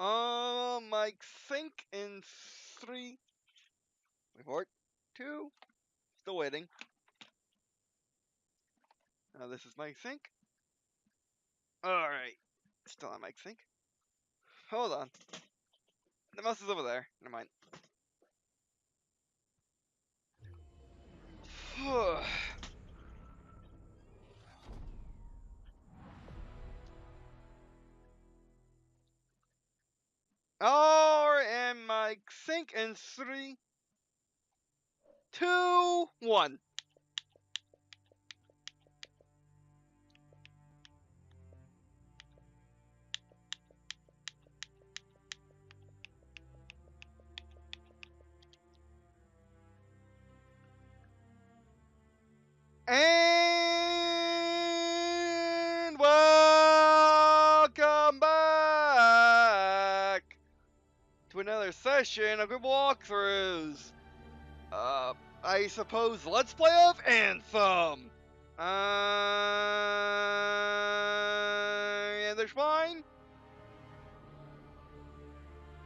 Mic sync in 3. Wait for it. 2. Still waiting. Now this is mic sync. Alright. Still on mic sync. Hold on. The mouse is over there. Never mind. Alright, and mic sync in 3, 2, 1. And welcome back to another session of group walkthroughs. I suppose Let's Play of Anthem. And there's mine.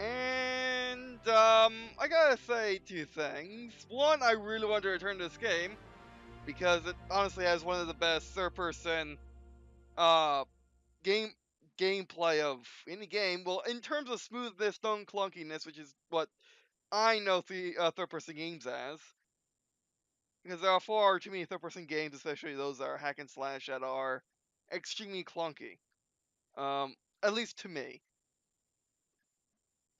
And I gotta say 2 things. One, I really want to return to this game because it honestly has one of the best third-person gameplay of any game. Well, in terms of smoothness, non clunkiness, which is what I know third-person games as, because there are far too many third-person games, especially those that are hack and slash, that are extremely clunky. At least to me.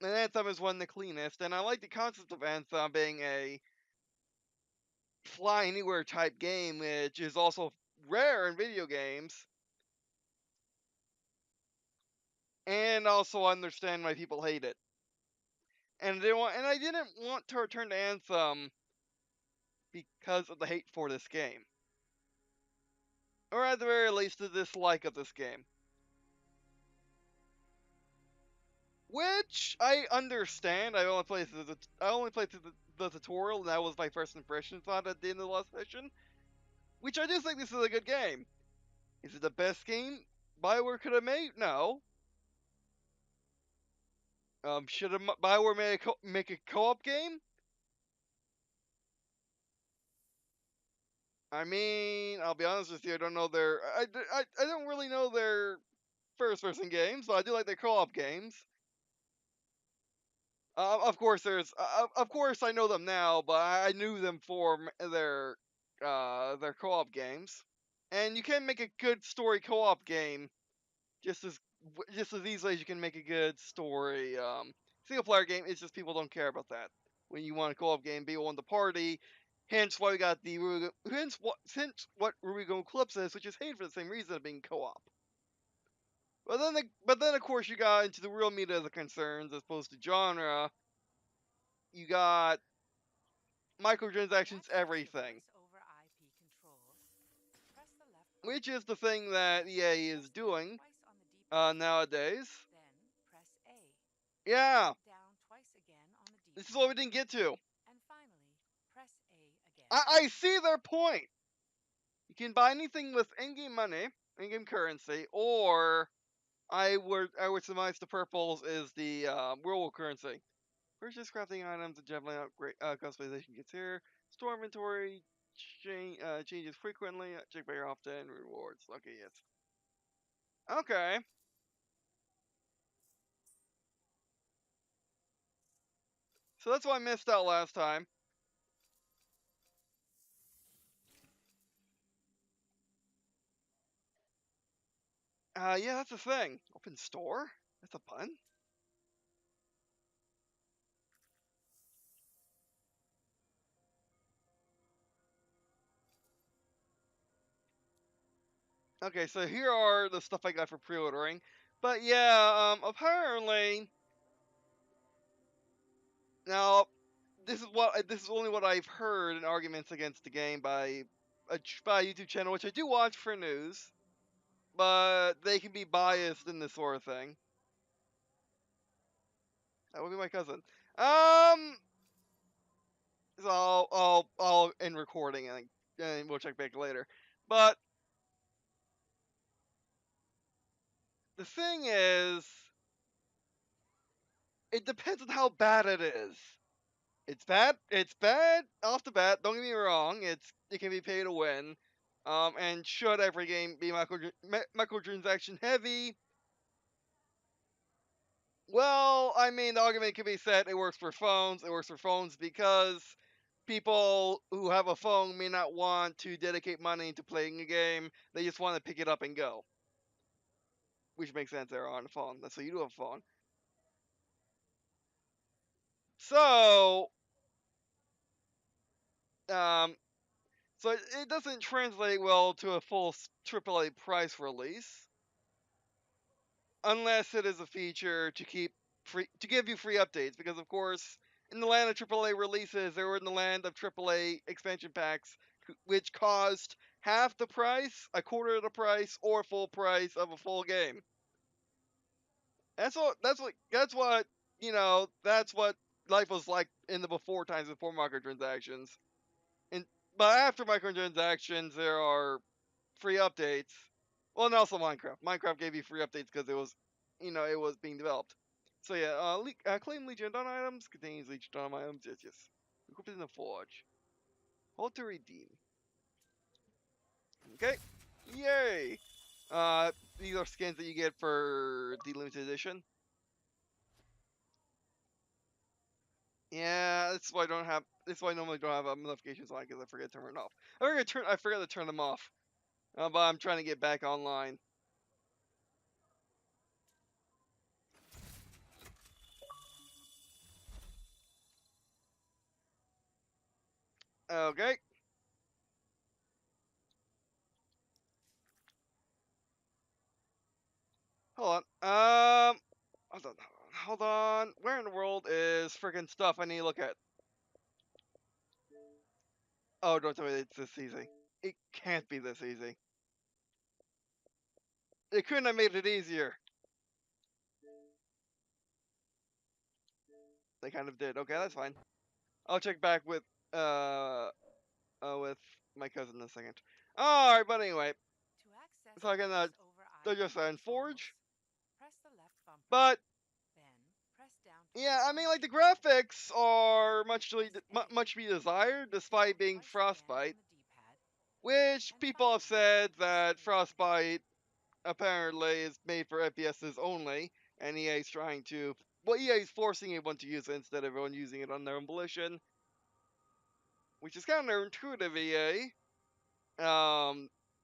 And Anthem is one of the cleanest, and I like the concept of Anthem being a fly anywhere type game, which is also rare in video games. And also understand why people hate it. And I didn't want to return to Anthem because of the hate for this game. Or at the very least, the dislike of this game. Which I understand. I only played through the tutorial, and that was my first impression thought at the end of the last session. Which I do think this is a good game. Is it the best game BioWare could have made? No. Should BioWare make a co-op game? I mean, I'll be honest with you. I don't know their. I don't really know their first-person games, but I do like their co-op games. Of course, of course, I know them now, but I knew them for their co-op games. And you can make a good story co-op game just as easily as you can make a good story single player game. It's just people don't care about that. When you want a co-op game, people want the party. Hence why we got the hence what Ruby Eclipse is, which is hated for the same reason of being co-op. But then of course you got into the real meat of the concerns as opposed to genre. You got microtransactions, everything. Which is the thing that EA is doing nowadays. Yeah. This is what we didn't get to. I see their point. You can buy anything with in-game money, in-game currency, or I would surmise the purples is the real currency. Purchase crafting items and generally upgrade customization gets here. Store inventory changes frequently. Check very often. Rewards. Okay, yes. Okay. So that's what I missed out last time. Yeah, that's the thing. Open store? That's a pun? Okay, so here are the stuff I got for pre-ordering. But yeah, apparently... Now, this is only what I've heard in arguments against the game by a YouTube channel, which I do watch for news. But they can be biased in this sort of thing. That would be my cousin. So I'll end recording and we'll check back later. But the thing is, It depends on how bad it is. It's bad. It's bad off the bat. Don't get me wrong. It can be pay to win. And should every game be microtransaction heavy? Well, I mean, the argument can be said it works for phones. It works for phones because people who have a phone may not want to dedicate money to playing a game. They just want to pick it up and go, which makes sense. They're on a phone. That's what you do have a phone. So, um, so it doesn't translate well to a full AAA price release unless it is a feature to keep free to give you free updates. Because of course, in the land of AAA releases, they were in the land of AAA expansion packs, which cost half the price, a quarter of the price, or full price of a full game. That's what. That's what. That's what. That's what life was like in the before times before microtransactions. And but after microtransactions, there are free updates. Well, and also Minecraft. Minecraft gave you free updates because it was being developed. So yeah, claim Legion Dawn items contains Legion Dawn items. Yes, yes. Equipped in the forge. Hold to redeem. Okay. Yay. These are skins that you get for the limited edition. Yeah, that's why I don't have. That's why I normally don't have notifications on because I forget to turn it off. I forget to turn them off. But I'm trying to get back online. Okay. Hold on. Hold on. Where in the world is freaking stuff I need to look at? Oh, don't tell me it's this easy. It can't be this easy. They couldn't have made it easier. They kind of did. Okay, that's fine. I'll check back with my cousin in a second. Alright, but anyway. So I can just Forge. But yeah, I mean, like the graphics are much to be desired, despite being Frostbite, which people have said that Frostbite apparently is made for FPSs only, and EA is trying to. Well, EA is forcing everyone to use it instead of everyone using it on their own volition, which is counterintuitive, EA.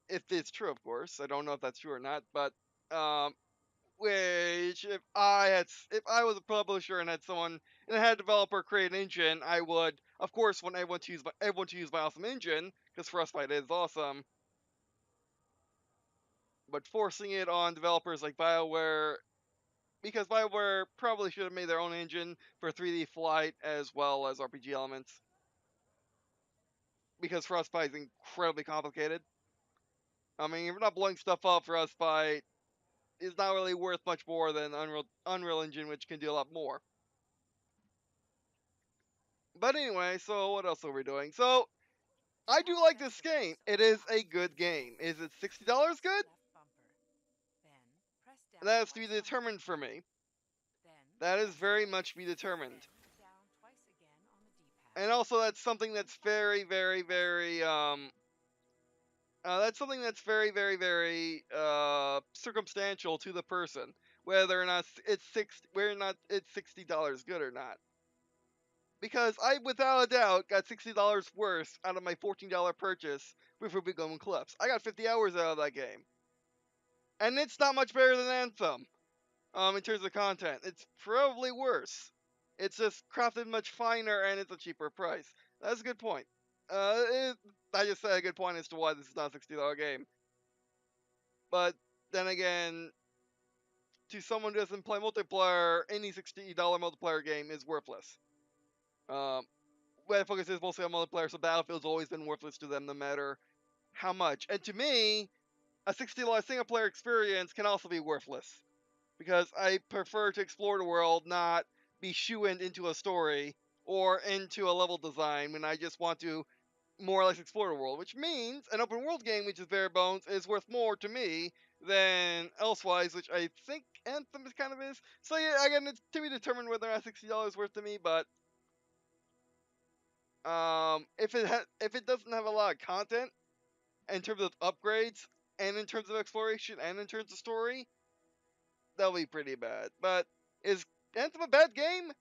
If it's true, of course. I don't know if that's true or not, but which if I was a publisher and had someone and I had a developer create an engine, I would, of course, want everyone to use my awesome engine because Frostbite is awesome. But forcing it on developers like BioWare, because BioWare probably should have made their own engine for 3D flight as well as RPG elements, because Frostbite is incredibly complicated. I mean, if you're not blowing stuff up, Frostbite is not really worth much more than Unreal Engine, which can do a lot more. But anyway, so what else are we doing? So I do like this game. It is a good game. Is it $60 good? That has to be determined for me. That is very much to be determined. And also, that's something that's very, very, very that's something that's very, very, very circumstantial to the person, whether or not it's $60 good or not. Because I, without a doubt, got $60 worth out of my $14 purchase with Ruby Golden Clips. I got 50 hours out of that game, and it's not much better than Anthem. In terms of content, it's probably worse. It's just crafted much finer, and it's a cheaper price. That's a good point. I just said a good point as to why this is not a $60 game. But then again, to someone who doesn't play multiplayer, any $60 multiplayer game is worthless. Where focus is mostly on multiplayer, so Battlefield's always been worthless to them, no matter how much. And to me, a $60 single player experience can also be worthless, because I prefer to explore the world, not be shoo-ined into a story or into a level design when I just want to more or less explore the world, which means an open world game, which is bare bones, is worth more to me than elsewise, which I think Anthem is kind of is. So yeah, again, it's to be determined whether or not $60 worth to me. But if it doesn't have a lot of content in terms of upgrades and in terms of exploration and in terms of story, that'll be pretty bad. But is Anthem a bad game?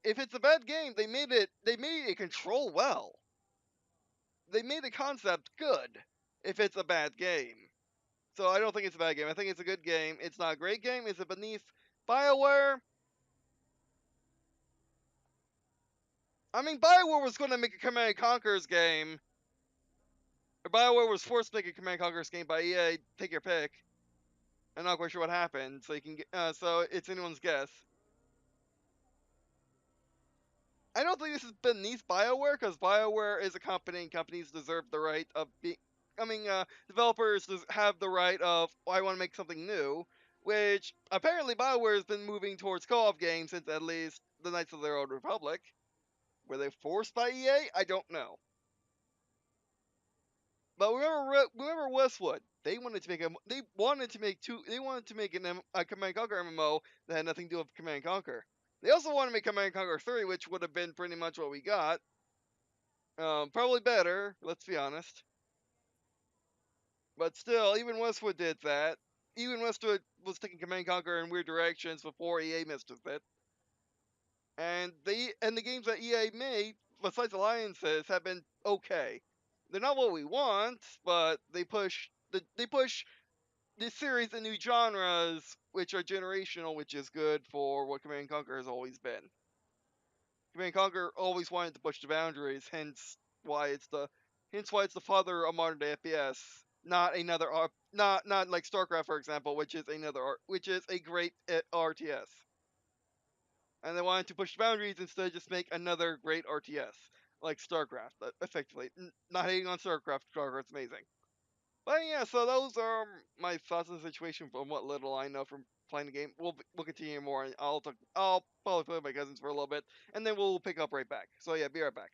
If it's a bad game, they made it control well. They made the concept good. If it's a bad game. So I don't think it's a bad game. I think it's a good game. It's not a great game. Is it beneath BioWare? I mean, BioWare was going to make a Command and Conquer's game. Or BioWare was forced to make a Command and Conquer's game by EA. Take your pick. I'm not quite sure what happened. So you can get, so it's anyone's guess. I don't think this is beneath BioWare because BioWare is a company and companies deserve the right of being. I mean, developers have the right of, I want to make something new, which apparently BioWare has been moving towards co-op games since at least the Knights of the Old Republic. Were they forced by EA? I don't know. But remember Westwood. They wanted to make a Command and Conquer MMO that had nothing to do with Command and Conquer. They also wanted to make Command and Conquer 3, which would have been pretty much what we got. Probably better, let's be honest. But still, even Westwood did that. Even Westwood was taking Command and Conquer in weird directions before EA messed with it. And the games that EA made, besides Alliances, have been okay. They're not what we want, but they push this series in new genres, which are generational, which is good for what Command and Conquer has always been. Command and Conquer always wanted to push the boundaries, hence why it's the father of modern day FPS, not another not like StarCraft for example, which is a great RTS. And they wanted to push the boundaries instead of just make another great RTS like StarCraft, effectively. Not hating on StarCraft, StarCraft's amazing. But yeah, so those are my thoughts on the situation from what little I know from playing the game. We'll continue more. I'll probably play with my cousins for a little bit, and then we'll pick up right back. So yeah, be right back.